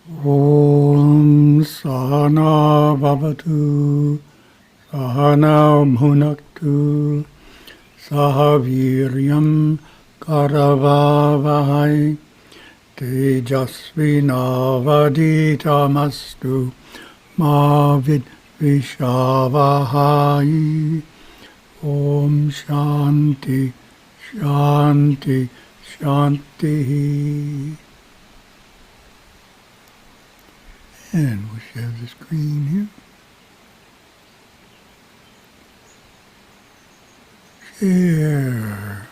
Om Sahana Bhavatu Sahana Bhunaktu Sahaviryam Karavavahai Tejasvinavaditamastu Ma Vidvishavahai. Om Shanti Shanti Shanti. And we'll share the screen here. Share.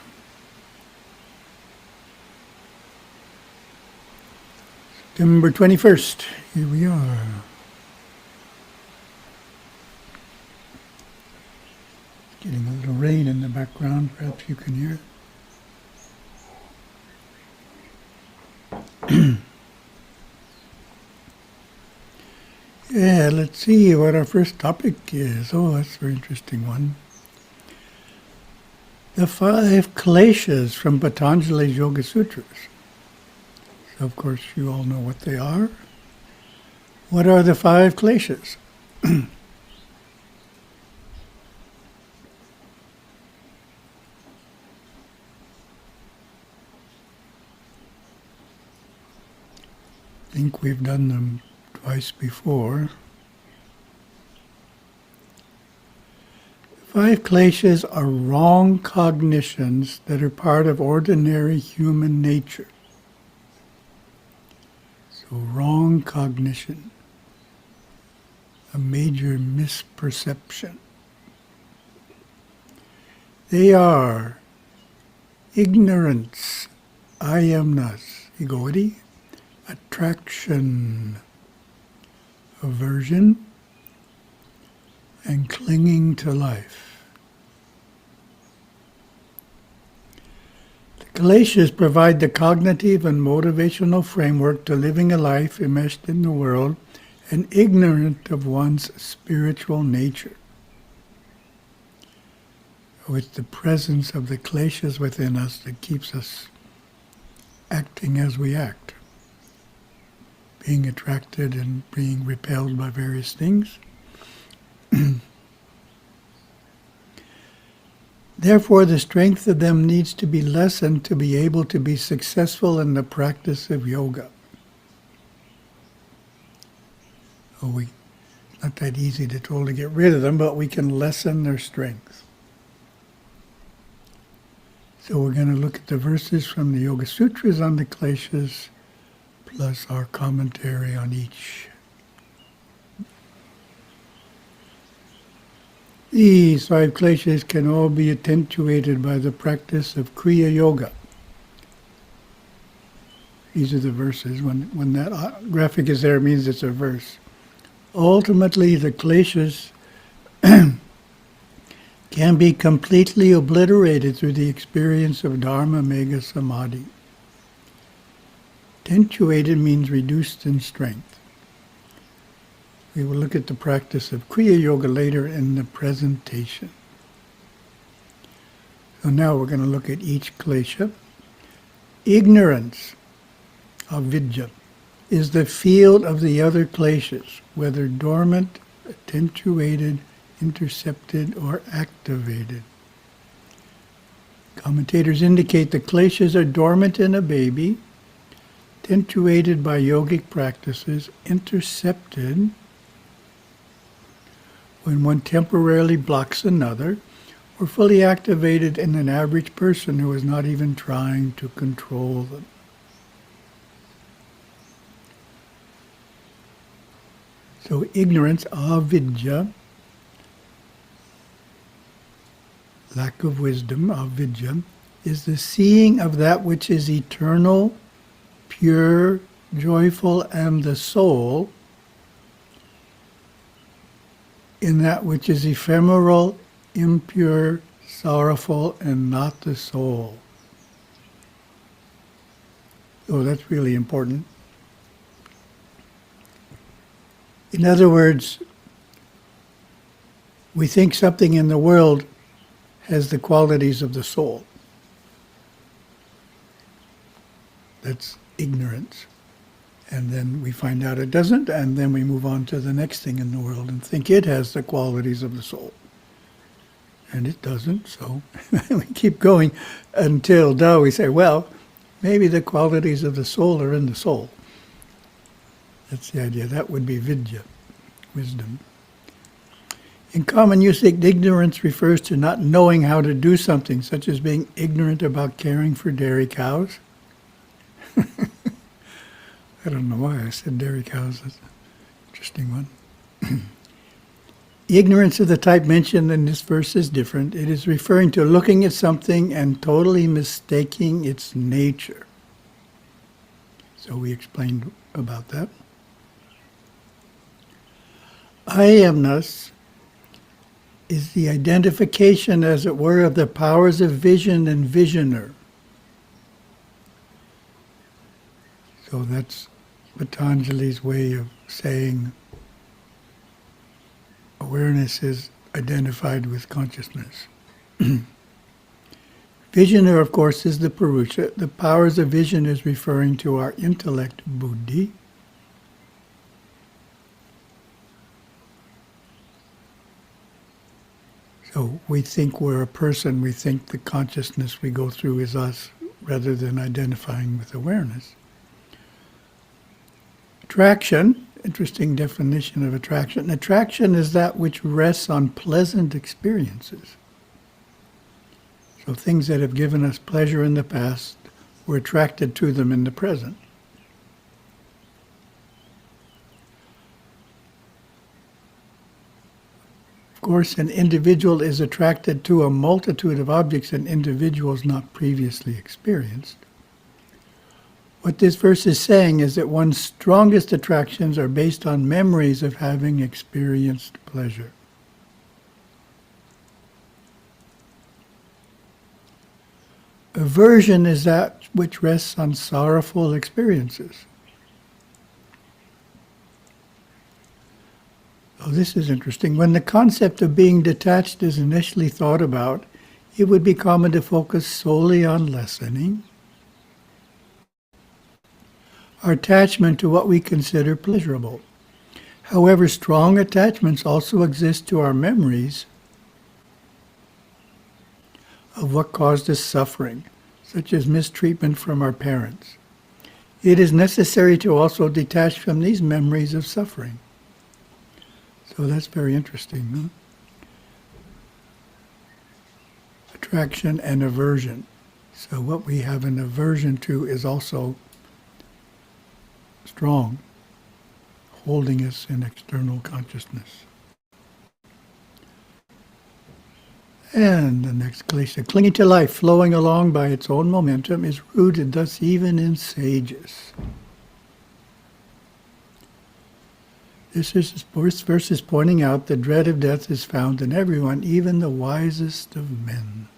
September 21st. Here we are. Getting a little rain in the background. Perhaps you can hear it. Yeah, let's see what our first topic is. Oh, that's a very interesting one. The 5 Kleshas from Patanjali's Yoga Sutras. So, of course, you all know what they are. What are the 5 Kleshas? I think we've done them twice before. 5 kleshas are wrong cognitions that are part of ordinary human nature. So wrong cognition, a major misperception. They are ignorance, ayamnas, egoity, attraction, aversion, and clinging to life. The Kleshas provide the cognitive and motivational framework to living a life enmeshed in the world and ignorant of one's spiritual nature. So it's the presence of the Kleshas within us that keeps us acting as we act, being attracted and being repelled by various things. Therefore, the strength of them needs to be lessened to be able to be successful in the practice of yoga. Not that easy to totally get rid of them, but we can lessen their strength. So we're going to look at the verses from the Yoga Sutras on the Kleshas, plus our commentary on each. These 5 kleshas can all be attenuated by the practice of Kriya Yoga. These are the verses. When that graphic is there, it means it's a verse. Ultimately, the kleshas can be completely obliterated through the experience of Dharma Megha Samadhi. Attenuated means reduced in strength. We will look at the practice of Kriya Yoga later in the presentation. So now we're going to look at each klesha. Ignorance, avidya, is the field of the other kleshas, whether dormant, attenuated, intercepted, or activated. Commentators indicate the kleshas are dormant in a baby, attenuated by yogic practices, intercepted when one temporarily blocks another, or fully activated in an average person who is not even trying to control them. So ignorance, avidya, lack of wisdom, avidya, is the seeing of that which is eternal, pure, joyful, and the soul, in that which is ephemeral, impure, sorrowful, and not the soul. So that's really important. In other words, we think something in the world has the qualities of the soul. That's ignorance. And then we find out it doesn't, and then we move on to the next thing in the world and think it has the qualities of the soul. And it doesn't, so we keep going until we say, well, maybe the qualities of the soul are in the soul. That's the idea. That would be vidya, wisdom. In common usage, ignorance refers to not knowing how to do something, such as being ignorant about caring for dairy cows. I don't know why I said dairy cows. That's an interesting one. Ignorance of the type mentioned in this verse is different. It is referring to looking at something and totally mistaking its nature. So we explained about that. I amness is the identification, as it were, of the powers of vision and visioner. So that's Patanjali's way of saying awareness is identified with consciousness. Visioner, of course, is the Purusha. The powers of vision is referring to our intellect, buddhi. So we think we're a person, we think the consciousness we go through is us, rather than identifying with awareness. Attraction, interesting definition of attraction. Attraction is that which rests on pleasant experiences. So things that have given us pleasure in the past, we're attracted to them in the present. Of course, an individual is attracted to a multitude of objects and individuals not previously experienced. What this verse is saying is that one's strongest attractions are based on memories of having experienced pleasure. Aversion is that which rests on sorrowful experiences. Oh, this is interesting. When the concept of being detached is initially thought about, it would be common to focus solely on lessening our attachment to what we consider pleasurable. However, strong attachments also exist to our memories of what caused us suffering, such as mistreatment from our parents. It is necessary to also detach from these memories of suffering. So that's very interesting. Huh? Attraction and aversion. So what we have an aversion to is also strong, holding us in external consciousness. And the next klesha, clinging to life, flowing along by its own momentum, is rooted thus even in sages. This verse is pointing out the dread of death is found in everyone, even the wisest of men.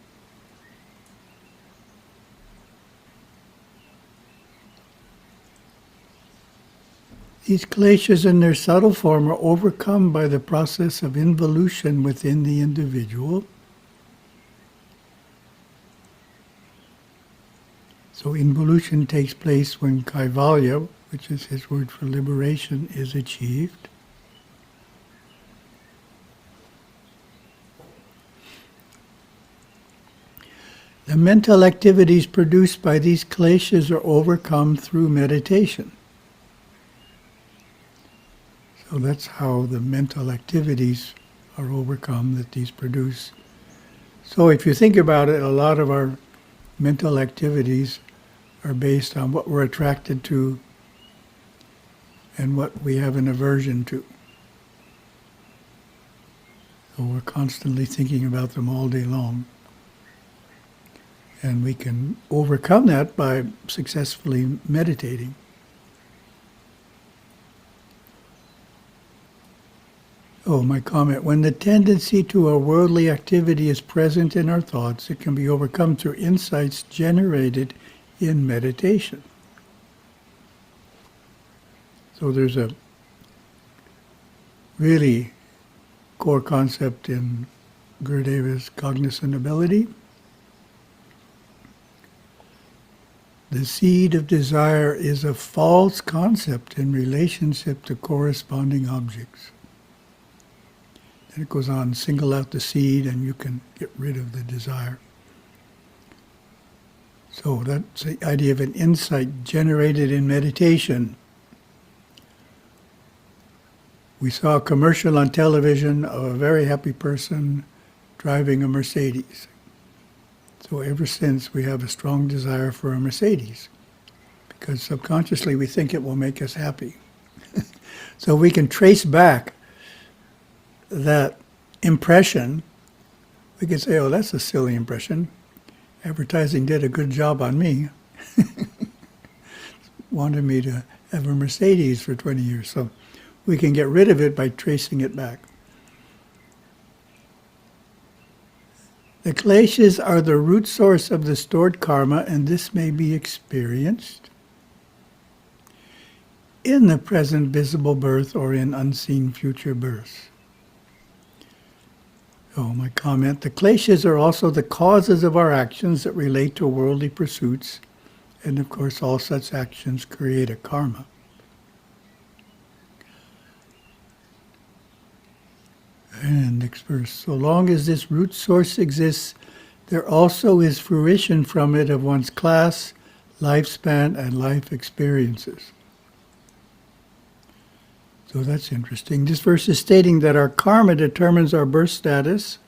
These kleshas in their subtle form are overcome by the process of involution within the individual. So involution takes place when kaivalya, which is his word for liberation, is achieved. The mental activities produced by these kleshas are overcome through meditation. So that's how the mental activities are overcome that these produce. So if you think about it, a lot of our mental activities are based on what we're attracted to and what we have an aversion to. So we're constantly thinking about them all day long. And we can overcome that by successfully meditating. Oh, my comment. When the tendency to a worldly activity is present in our thoughts, it can be overcome through insights generated in meditation. So there's a really core concept in Gurudeva's cognizant ability the seed of desire is a false concept in relationship to corresponding objects. And it goes on, single out the seed and you can get rid of the desire. So that's the idea of an insight generated in meditation. We saw a commercial on television of a very happy person driving a Mercedes. So ever since we have a strong desire for a Mercedes, because subconsciously we think it will make us happy. So we can trace back that impression. We can say, oh, that's a silly impression. Advertising did a good job on me. Wanted me to have a Mercedes for 20 years. So we can get rid of it by tracing it back. The Kleshas are the root source of the stored karma, and this may be experienced in the present visible birth or in unseen future births. So my comment, the Kleshas are also the causes of our actions that relate to worldly pursuits, and of course all such actions create a karma. And next verse, so long as this root source exists, there also is fruition from it of one's class, lifespan, and life experiences. So that's interesting. This verse is stating that our karma determines our birth status,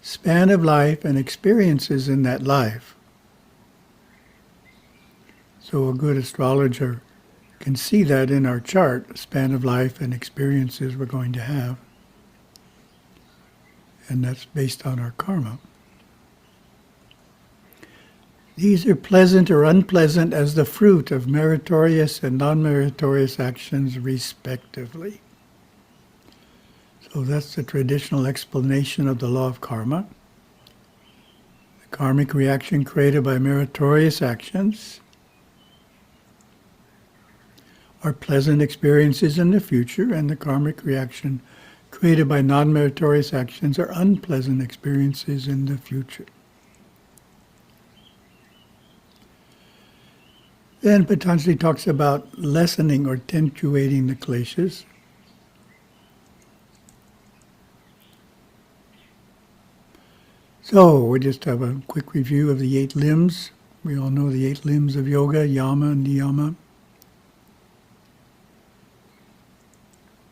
span of life, and experiences in that life. So a good astrologer can see that in our chart, span of life and experiences we're going to have. And that's based on our karma. These are pleasant or unpleasant as the fruit of meritorious and non-meritorious actions, respectively. So that's the traditional explanation of the law of karma. The karmic reaction created by meritorious actions are pleasant experiences in the future, and the karmic reaction created by non-meritorious actions are unpleasant experiences in the future. Then Patanjali talks about lessening or attenuating the kleshas. So we just have a quick review of the 8 limbs. We all know the 8 limbs of yoga, yama, niyama.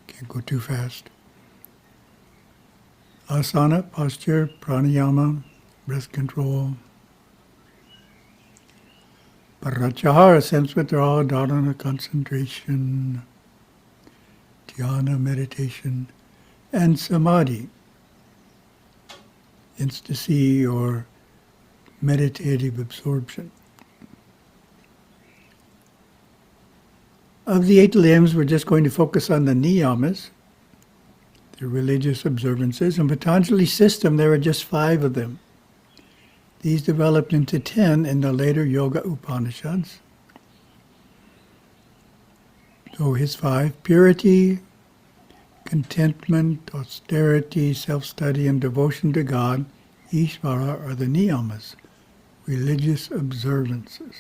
Can't go too fast. Asana, posture, pranayama, breath control. Pratyahara, sense withdrawal, dharana, concentration, dhyana, meditation, and samadhi, ecstasy or meditative absorption. Of the 8 limbs, we're just going to focus on the niyamas, the religious observances. In Patanjali's system, there are just 5 of them. These developed into 10 in the later Yoga Upanishads. So his 5, purity, contentment, austerity, self-study, and devotion to God, Ishvara, are the niyamas, religious observances.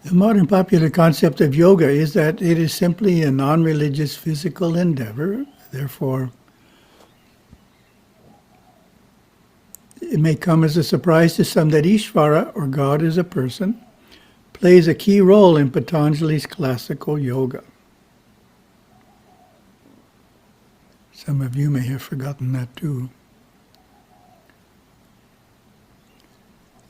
The modern popular concept of yoga is that it is simply a non-religious physical endeavor. Therefore, it may come as a surprise to some that Ishvara, or God as a person, plays a key role in Patanjali's classical yoga. Some of you may have forgotten that too.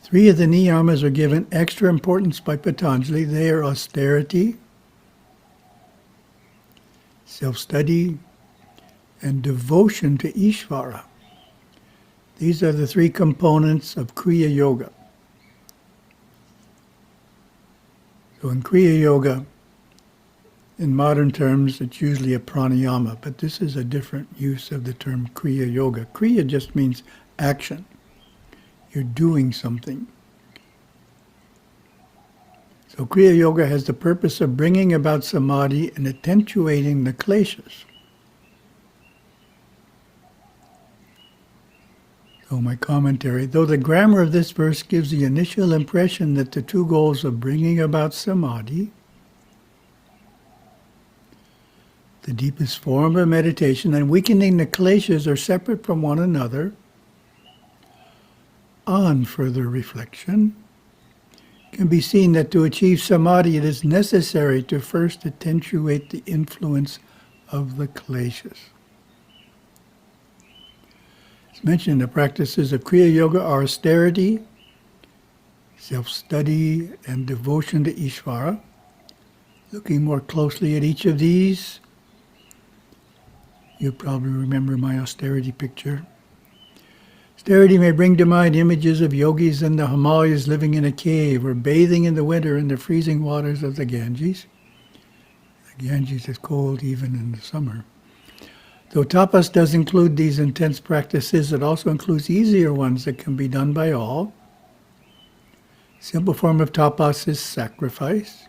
3 of the niyamas are given extra importance by Patanjali. They are austerity, self-study, and devotion to Ishvara. These are the 3 components of Kriya Yoga. So in Kriya Yoga, in modern terms, it's usually a pranayama, but this is a different use of the term Kriya Yoga. Kriya just means action. You're doing something. So Kriya Yoga has the purpose of bringing about samadhi and attenuating the kleshas. So my commentary, though the grammar of this verse gives the initial impression that the two goals of bringing about samadhi, the deepest form of meditation, and weakening the kleshas are separate from one another, on further reflection, can be seen that to achieve samadhi it is necessary to first attenuate the influence of the kleshas. As mentioned, the practices of Kriya Yoga are austerity, self-study, and devotion to Ishvara. Looking more closely at each of these, you probably remember my austerity picture. Austerity may bring to mind images of yogis in the Himalayas living in a cave or bathing in the winter in the freezing waters of the Ganges. The Ganges is cold even in the summer. Though tapas does include these intense practices, it also includes easier ones that can be done by all. Simple form of tapas is sacrifice.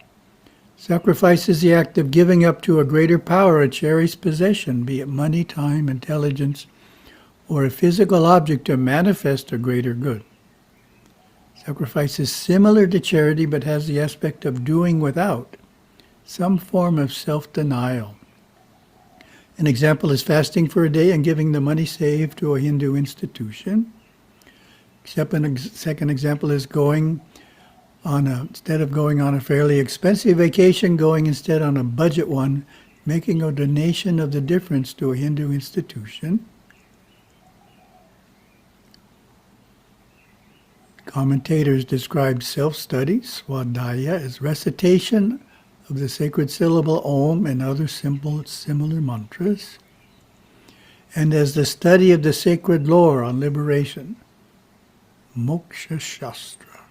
Sacrifice is the act of giving up to a greater power a cherished possession, be it money, time, intelligence, or a physical object to manifest a greater good. Sacrifice is similar to charity but has the aspect of doing without, some form of self-denial. An example is fasting for a day and giving the money saved to a Hindu institution. Second example is instead of going on a fairly expensive vacation, going instead on a budget one, making a donation of the difference to a Hindu institution. Commentators describe self-study, swadhyaya, as recitation of the sacred syllable Om and other similar mantras, and as the study of the sacred lore on liberation, Moksha Shastra.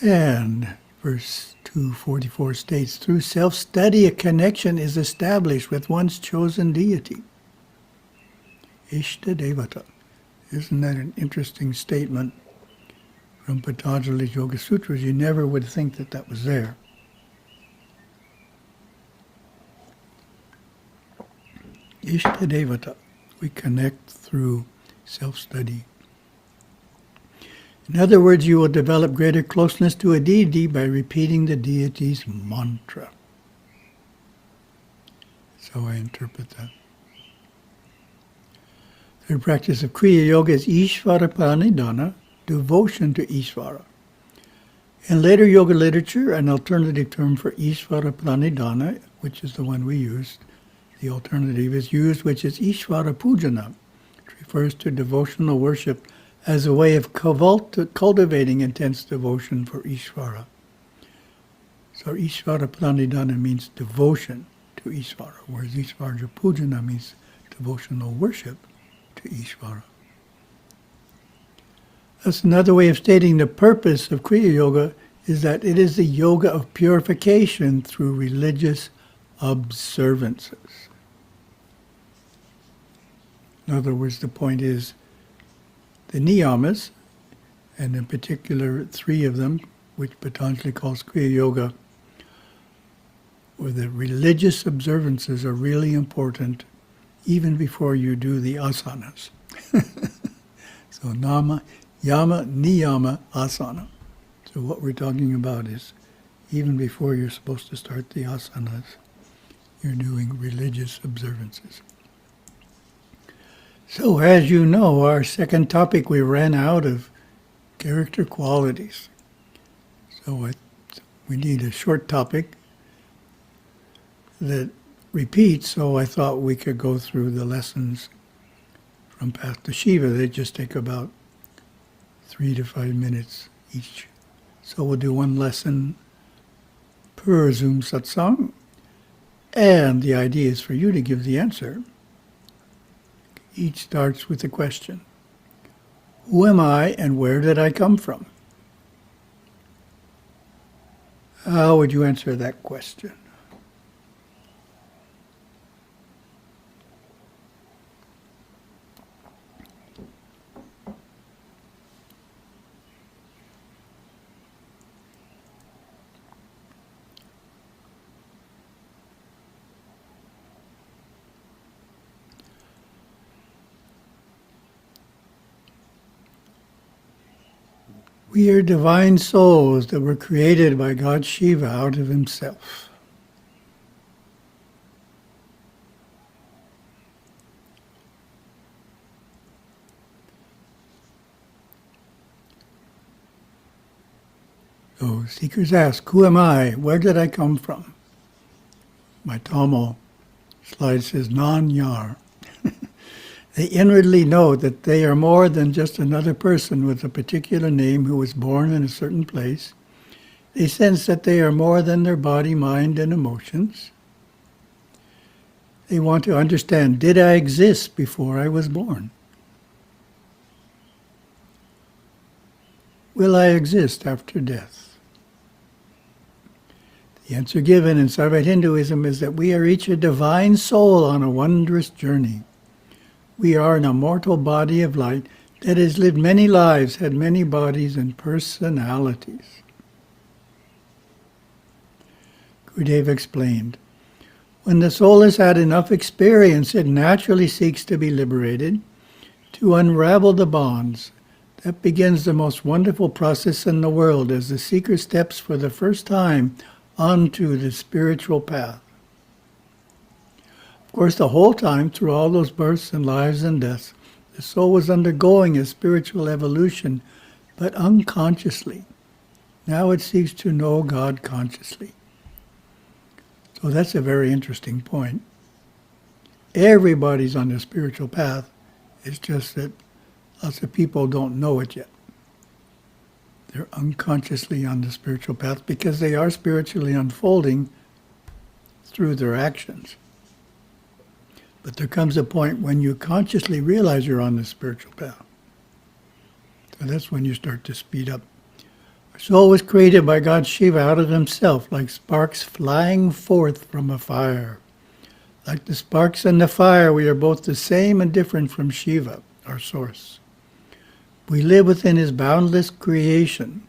And verse 244 states, through self-study a connection is established with one's chosen deity. Ishta Devata. Isn't that an interesting statement from Patanjali's Yoga Sutras? You never would think that that was there. Ishta Devata. We connect through self-study. In other words, you will develop greater closeness to a deity by repeating the deity's mantra. So I interpret that. The practice of Kriya Yoga is Ishvara Pranidhana, devotion to Ishvara. In later yoga literature, an alternative term for Ishvara Pranidhana, which is the one we used, the alternative is used, which is Ishvara Pujana, which refers to devotional worship as a way of cultivating intense devotion for Ishvara. So Ishvara Pranidhana means devotion to Ishvara, whereas Ishvara Pujana means devotional worship to Ishvara. That's another way of stating the purpose of Kriya Yoga is that it is the yoga of purification through religious observances. In other words, the point is the niyamas, and in particular 3 of them, which Patanjali calls Kriya Yoga, where the religious observances are really important even before you do the asanas. So yama, niyama, asana. So what we're talking about is even before you're supposed to start the asanas, you're doing religious observances. So as you know, our second topic, we ran out of character qualities. So we need a short topic that repeats, so I thought we could go through the lessons from Path to Shiva. They just take about 3 to 5 minutes each. So we'll do one lesson per Zoom satsang, and the idea is for you to give the answer. Each starts with a question. Who am I and where did I come from? How would you answer that question? We are divine souls that were created by God Shiva out of himself. So seekers ask, who am I? Where did I come from? My Tamil slide says, nan-yar. They inwardly know that they are more than just another person with a particular name who was born in a certain place. They sense that they are more than their body, mind, and emotions. They want to understand, did I exist before I was born? Will I exist after death? The answer given in Sarvat Hinduism is that we are each a divine soul on a wondrous journey. We are an immortal body of light that has lived many lives, had many bodies and personalities. Gurudeva explained, when the soul has had enough experience, it naturally seeks to be liberated, to unravel the bonds. That begins the most wonderful process in the world as the seeker steps for the first time onto the spiritual path. Of course, the whole time, through all those births and lives and deaths, the soul was undergoing a spiritual evolution, but unconsciously. Now it seeks to know God consciously. So that's a very interesting point. Everybody's on the spiritual path. It's just that lots of people don't know it yet. They're unconsciously on the spiritual path because they are spiritually unfolding through their actions. But there comes a point when you consciously realize you're on the spiritual path. So that's when you start to speed up. Our soul was created by God Shiva out of himself, like sparks flying forth from a fire. Like the sparks and the fire, we are both the same and different from Shiva, our source. We live within his boundless creation,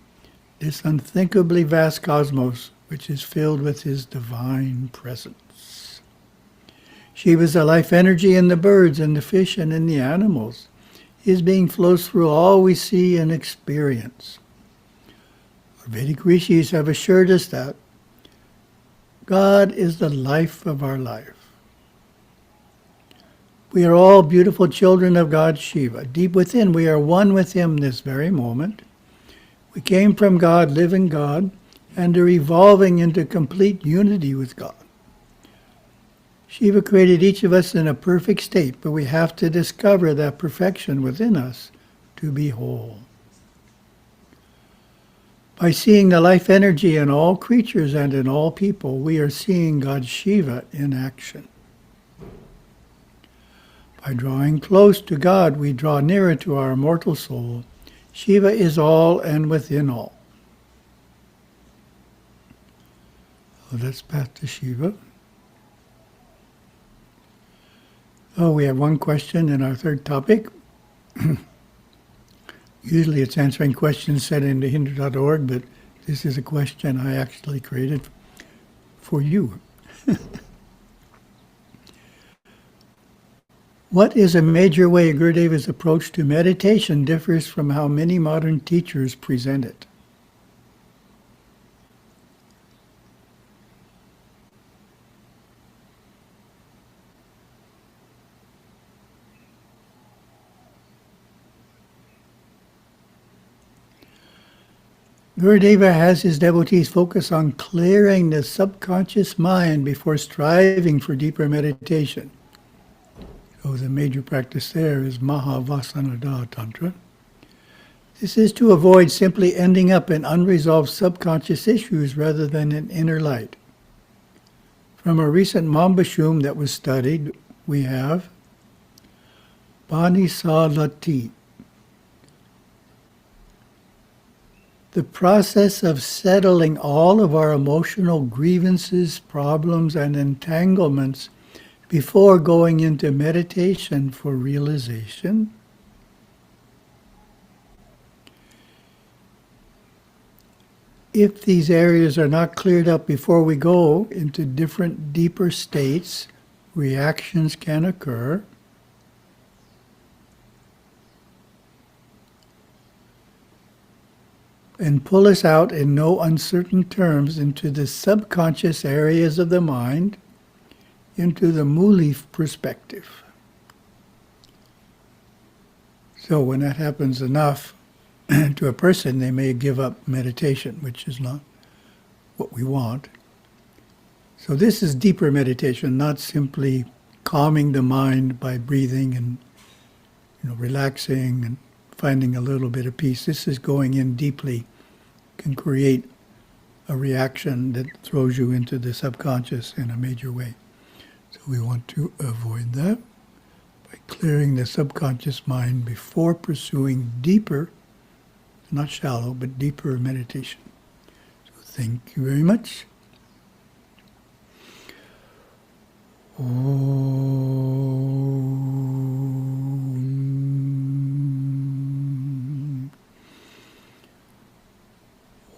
this unthinkably vast cosmos, which is filled with his divine presence. Shiva is the life energy in the birds and the fish and in the animals. His being flows through all we see and experience. Our Vedic rishis have assured us that God is the life of our life. We are all beautiful children of God Shiva. Deep within, we are one with him this very moment. We came from God, live in God, and are evolving into complete unity with God. Shiva created each of us in a perfect state, but we have to discover that perfection within us to be whole. By seeing the life energy in all creatures and in all people, we are seeing God Shiva in action. By drawing close to God, we draw nearer to our immortal soul. Shiva is all and within all. So that's path to Shiva. Oh, we have one question in our third topic. Usually it's answering questions set into Hindu.org, but this is a question I actually created for you. What is a major way Gurudeva's approach to meditation differs from how many modern teachers present it? Gurudeva has his devotees focus on clearing the subconscious mind before striving for deeper meditation. So the major practice there is Mahavasanada Tantra. This is to avoid simply ending up in unresolved subconscious issues rather than in inner light. From a recent Mambashum that was studied, we have Panisalati. The process of settling all of our emotional grievances, problems, and entanglements before going into meditation for realization. If these areas are not cleared up before we go into different, deeper states, reactions can occur. and pull us out in no uncertain terms into the subconscious areas of the mind, into the muli perspective. So when that happens enough to a person, they may give up meditation, which is not what we want. So this is deeper meditation, not simply calming the mind by breathing and relaxing and finding a little bit of peace. This is going in deeply, can create a reaction that throws you into the subconscious in a major way. So we want to avoid that by clearing the subconscious mind before pursuing deeper, not shallow, but deeper meditation. So thank you very much. Om.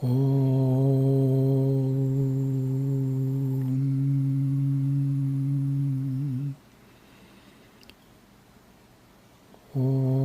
Om. Om.